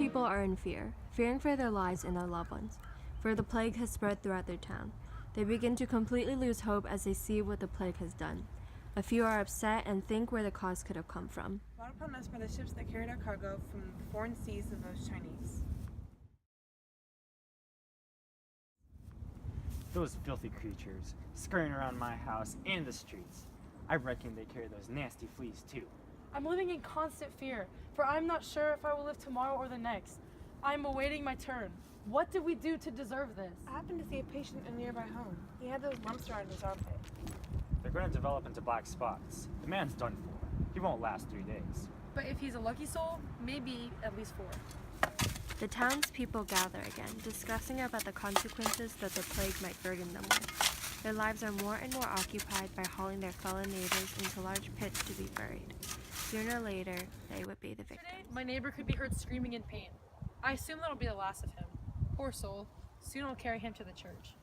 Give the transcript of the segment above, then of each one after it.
people are in fear, fearing for their lives and their loved ones, for the plague has spread throughout their town. They begin to completely lose hope as they see what the plague has done. A few are upset and think where the cause could have come from. Brought upon us by the ships that carried our cargo from the foreign seas of those Chinese. Those filthy creatures, scurrying around my house and the streets. I reckon they carry those nasty fleas too. I'm living in constant fear, for I'm not sure if I will live tomorrow or the next. I'm awaiting my turn. What did we do to deserve this? I happened to see a patient in a nearby home. He had those lumps around his armpit. They're going to develop into black spots. The man's done for. He won't last 3 days. But if he's a lucky soul, maybe at least 4. The townspeople gather again, discussing about the consequences that the plague might burden them with. Their lives are more and more occupied by hauling their fellow neighbors into large pits to be buried. Sooner or later, they would be the victims. Today, my neighbor could be heard screaming in pain. I assume that'll be the last of him. Poor soul. Soon I'll carry him to the church.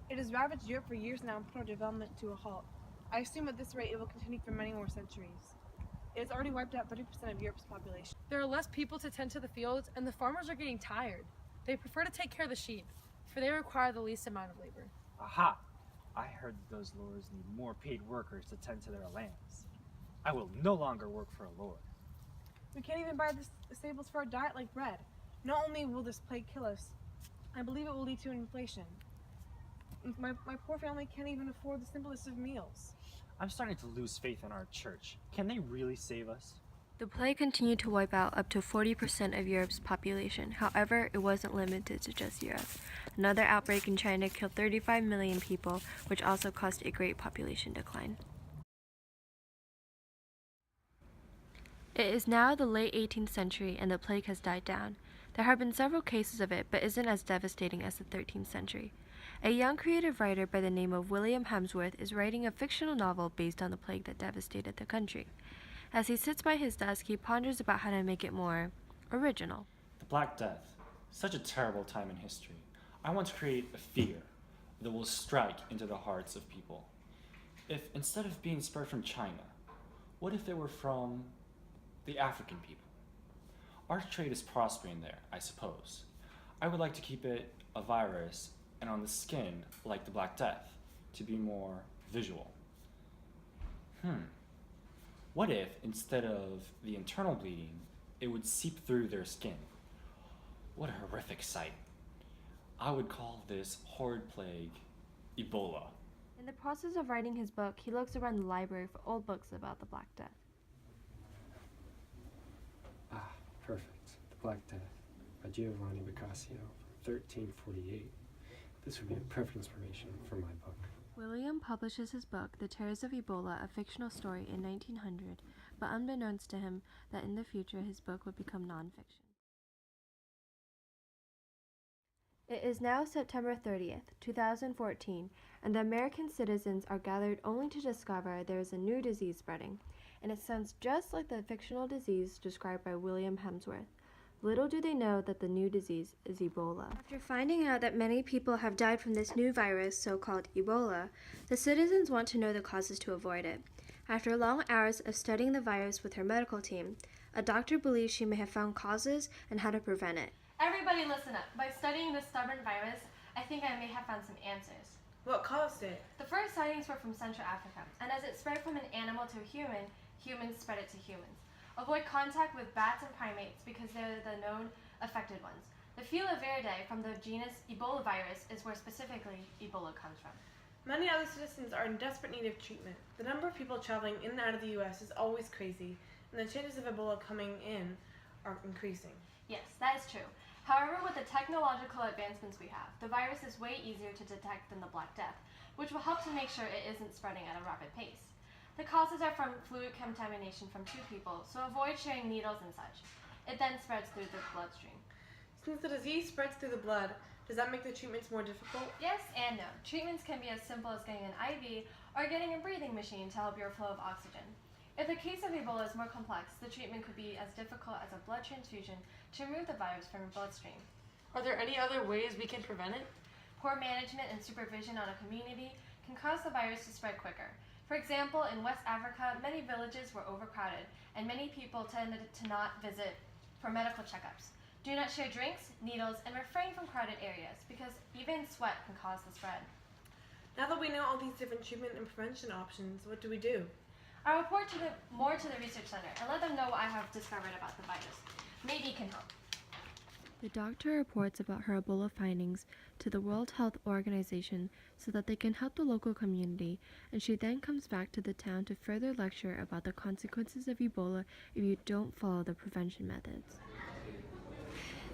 It has ravaged Europe for years now and put our development to a halt. I assume at this rate it will continue for many more centuries. It has already wiped out 30% of Europe's population. There are less people to tend to the fields, and the farmers are getting tired. They prefer to take care of the sheep, for they require the least amount of labor. Aha! I heard that those lords need more paid workers to tend to their lands. I will no longer work for a lord. We can't even buy the staples for our diet like bread. Not only will this plague kill us, I believe it will lead to inflation. My poor family can't even afford the simplest of meals. I'm starting to lose faith in our church. Can they really save us? The plague continued to wipe out up to 40% of Europe's population. However, it wasn't limited to just Europe. Another outbreak in China killed 35 million people, which also caused a great population decline. It is now the late 18th century and the plague has died down. There have been several cases of it, but isn't as devastating as the 13th century. A young creative writer by the name of William Hemsworth is writing a fictional novel based on the plague that devastated the country. As he sits by his desk, he ponders about how to make it more original. The Black Death, such a terrible time in history. I want to create a fear that will strike into the hearts of people. If instead of being spread from China, what if it were from the African people? Our trade is prospering there, I suppose. I would like to keep it a virus and on the skin like the Black Death, to be more visual. What if, instead of the internal bleeding, it would seep through their skin? What a horrific sight. I would call this horrid plague Ebola. In the process of writing his book, he looks around the library for old books about the Black Death. Ah, perfect. The Black Death by Giovanni Boccaccio from 1348. This would be a perfect inspiration for my book. William publishes his book, The Terrors of Ebola, a fictional story, in 1900, but unbeknownst to him that in the future his book would become nonfiction. It is now September 30th, 2014, and the American citizens are gathered only to discover there is a new disease spreading, and it sounds just like the fictional disease described by William Hemsworth. Little do they know that the new disease is Ebola. After finding out that many people have died from this new virus, so-called Ebola, the citizens want to know the causes to avoid it. After long hours of studying the virus with her medical team, a doctor believes she may have found causes and how to prevent it. Everybody listen up. By studying this stubborn virus, I think I may have found some answers. What caused it? The first sightings were from Central Africa, and as it spread from an animal to a human, humans spread it to humans. Avoid contact with bats and primates because they're the known affected ones. The Fila verde from the genus Ebola virus is where specifically Ebola comes from. Many other citizens are in desperate need of treatment. The number of people traveling in and out of the U.S. is always crazy, and the chances of Ebola coming in are increasing. Yes, that is true. However, with the technological advancements we have, the virus is way easier to detect than the Black Death, which will help to make sure it isn't spreading at a rapid pace. The causes are from fluid contamination from two people, so avoid sharing needles and such. It then spreads through the bloodstream. Since the disease spreads through the blood, does that make the treatments more difficult? Yes and no. Treatments can be as simple as getting an IV or getting a breathing machine to help your flow of oxygen. If the case of Ebola is more complex, the treatment could be as difficult as a blood transfusion to remove the virus from your bloodstream. Are there any other ways we can prevent it? Poor management and supervision on a community can cause the virus to spread quicker. For example, in West Africa, many villages were overcrowded, and many people tended to not visit for medical checkups. Do not share drinks, needles, and refrain from crowded areas because even sweat can cause the spread. Now that we know all these different treatment and prevention options, what do we do? I report more to the research center and let them know what I have discovered about the virus. Maybe it can help. The doctor reports about her Ebola findings to the World Health Organization so that they can help the local community, and she then comes back to the town to further lecture about the consequences of Ebola if you don't follow the prevention methods.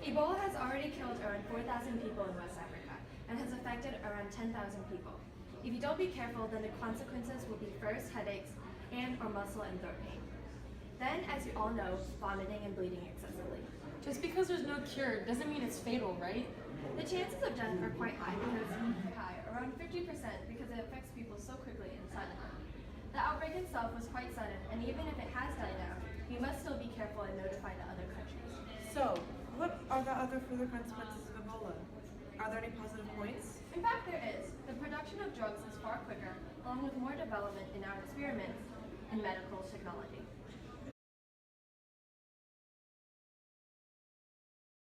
Ebola has already killed around 4,000 people in West Africa and has affected around 10,000 people. If you don't be careful, then the consequences will be first headaches and or muscle and throat pain. Then, as you all know, vomiting and bleeding excessively. Just because there's no cure doesn't mean it's fatal, right? The chances of death are quite high, around 50%, because it affects people so quickly and silently. The outbreak itself was quite sudden, and even if it has died down, we must still be careful and notify the other countries. So, what are the other further consequences of Ebola? Are there any positive points? In fact, there is. The production of drugs is far quicker, along with more development in our experiments in medical technology.